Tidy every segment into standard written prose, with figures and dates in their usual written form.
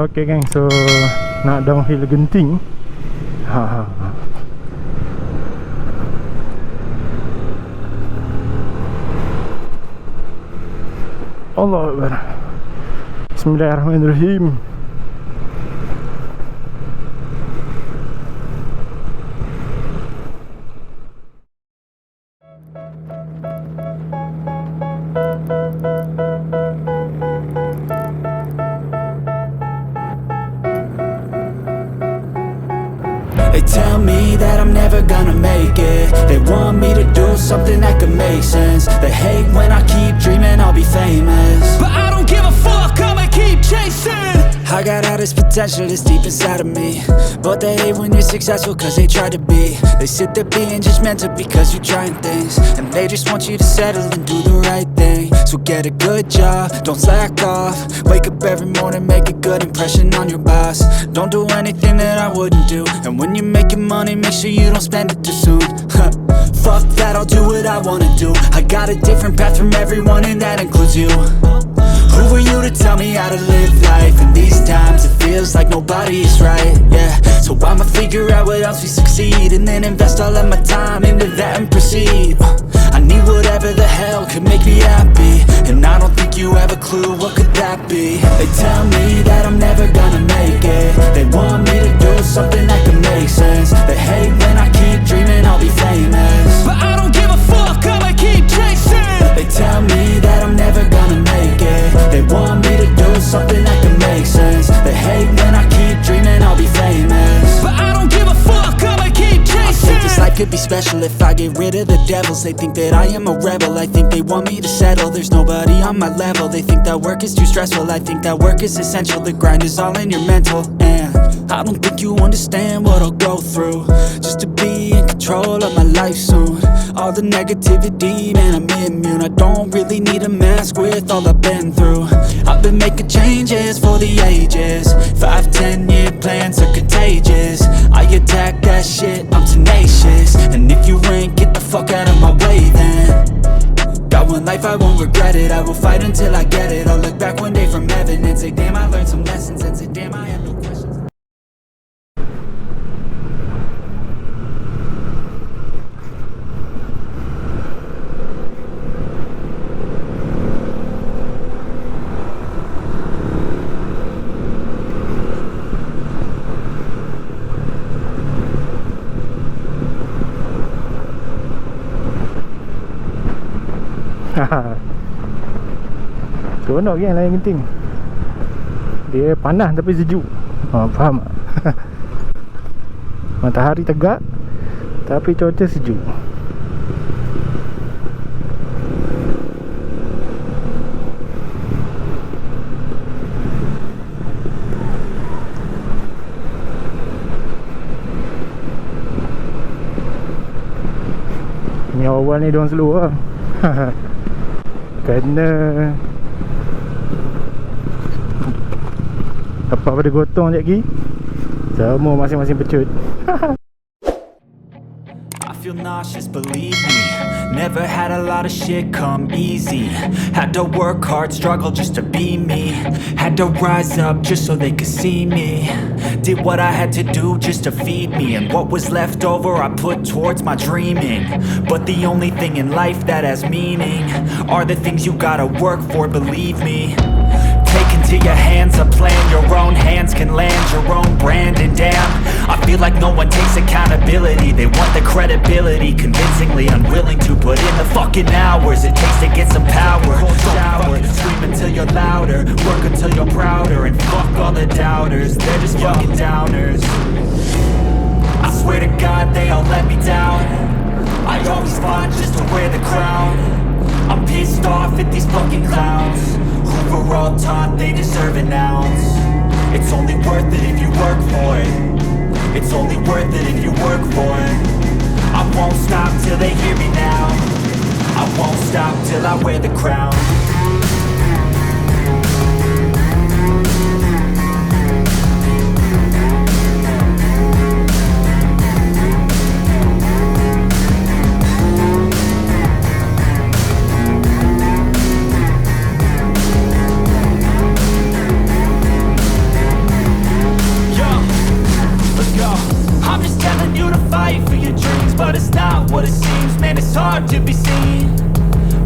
Okay gang, so nak downhill Genting. Allah Akbar. Bismillahirrahmanirrahim. They tell me that I'm never gonna make it. They want me to do something that could make sense. They hate when I keep dreaming I'll be famous, but I don't give a fuck, I'ma keep chasing. I got all this potential that's deep inside of me, but they hate when you're successful cause they try to be. They sit there being judgmental because you're trying things, and they just want you to settle and do the right thing. So get a good job, don't slack off. Wake up every morning, make a good impression on your boss. Don't do anything that I wouldn't do, and when you're making money, make sure you don't spend it too soon. Fuck that, I'll do what I wanna do. I got a different path from everyone, and that includes you. Who are you to tell me how to live life? In these times it feels like nobody is right, yeah. So I'ma figure out what else we succeed, and then invest all of my time into that and proceed. I need whatever the hell could make me happy, and I don't think you have a clue what could that be. They tell me that I'm never gonna make it. They want me to do something that could make sense. They hate when I keep dreaming I'll be famous, but I don't give a fuck, I'ma keep chasing. They tell me that I'm never gonna make it. They want me to do something that can make sense. They hate when I keep dreaming I'll be famous, but I don't give a fuck, I'ma keep chasing. I think this life could be special if I get rid of the devils. They think that I am a rebel, I think they want me to settle. There's nobody on my level, they think that work is too stressful. I think that work is essential, the grind is all in your mental. And I don't think you understand what I'll go through just to be in control of my life soon. All the negativity, man, I'm immune. I don't really need a mask with all I've been through. I've been making changes for the ages. 5-10 year plans are contagious. I attack that shit, I'm tenacious. And if you ain't, get the fuck out of my way then. Got one life, I won't regret it. I will fight until I get it. I'll look back one day from heaven and say damn, I learned some lessons, and say damn, I have no questions. Seronok kan layan Genting. Dia panas tapi sejuk. Faham tak? Matahari tegak tapi cuaca sejuk. Ni awal ni diorang slow lah. Kerana lepas pada gotong sekejap lagi, semua masing-masing pecut. I feel nauseous, believe me. Never had a lot of shit come easy. Had to work hard, struggle just to be me. Had to rise up just so they could see me. Did what I had to do just to feed me, and what was left over I put towards my dreaming. But the only thing in life that has meaning are the things you gotta work for, believe me. Take into your hands a plan, your own hands can land your own brand. And damn, I feel like no one takes accountability. They want the credibility, convincingly unwilling to put in the fucking hours it takes to get some power. Shower, scream until you're louder, work until you're prouder, and fuck all the doubters, they're just fucking downers. I swear to God they all let me down. I always fought just to wear the crown. I'm pissed off at these fucking clowns who were all taught they deserve an ounce. It's only worth it if you work for it. It's only worth it if you work for it. I won't stop till they hear me now. I won't stop till I wear the crown. dreams, but it's not what it seems. Man, it's hard to be seen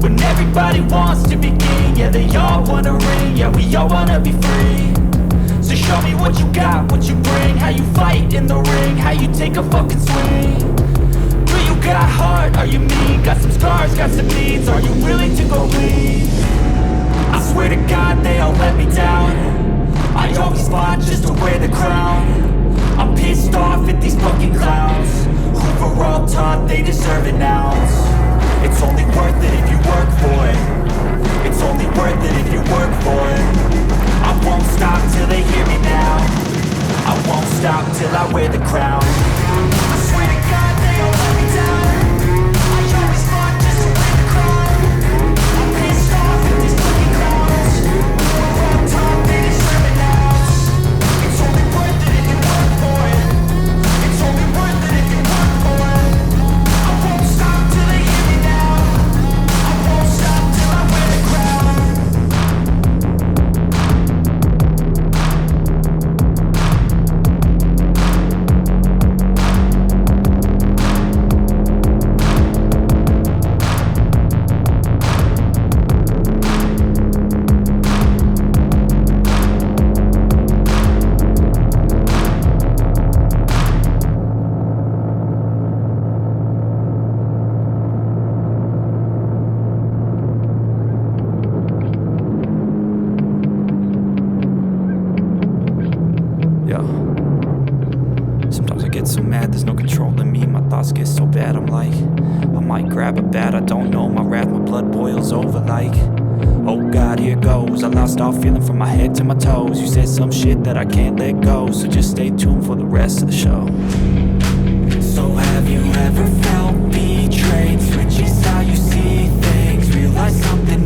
when everybody wants to be king. Yeah, they all wanna ring, yeah, we all wanna be free. So show me what you got, what you bring, how you fight in the ring, how you take a fucking swing. Do you got heart, are you mean? Got some scars, got some needs, are you willing to go bleed? I swear to God they all let me down. I always fought just to wear the crown. I'm pissed off at these fucking clowns who were all taught they deserve an ounce. It's only worth it if you work for it. It's only worth it if you work for it. I won't stop till they hear me now. I won't stop till I wear the crown. I swear to God they all let me down. I always fought just to wear the crown. I'm pissed off at these fucking clowns who were all taught they deserve an ounce. It's only worth it if you work for it. It's only worth it if you work for it. I won't stop till they hear me now. I won't stop till I wear the crown. Sometimes I get so mad, there's no controlling me. My thoughts get so bad, I'm like, I might grab a bat, I don't know. My wrath, my blood boils over like, oh God, here goes. I lost all feeling from my head to my toes. You said some shit that I can't let go, so just stay tuned for the rest of the show. So have you ever felt betrayed? Switches how you see things, realize something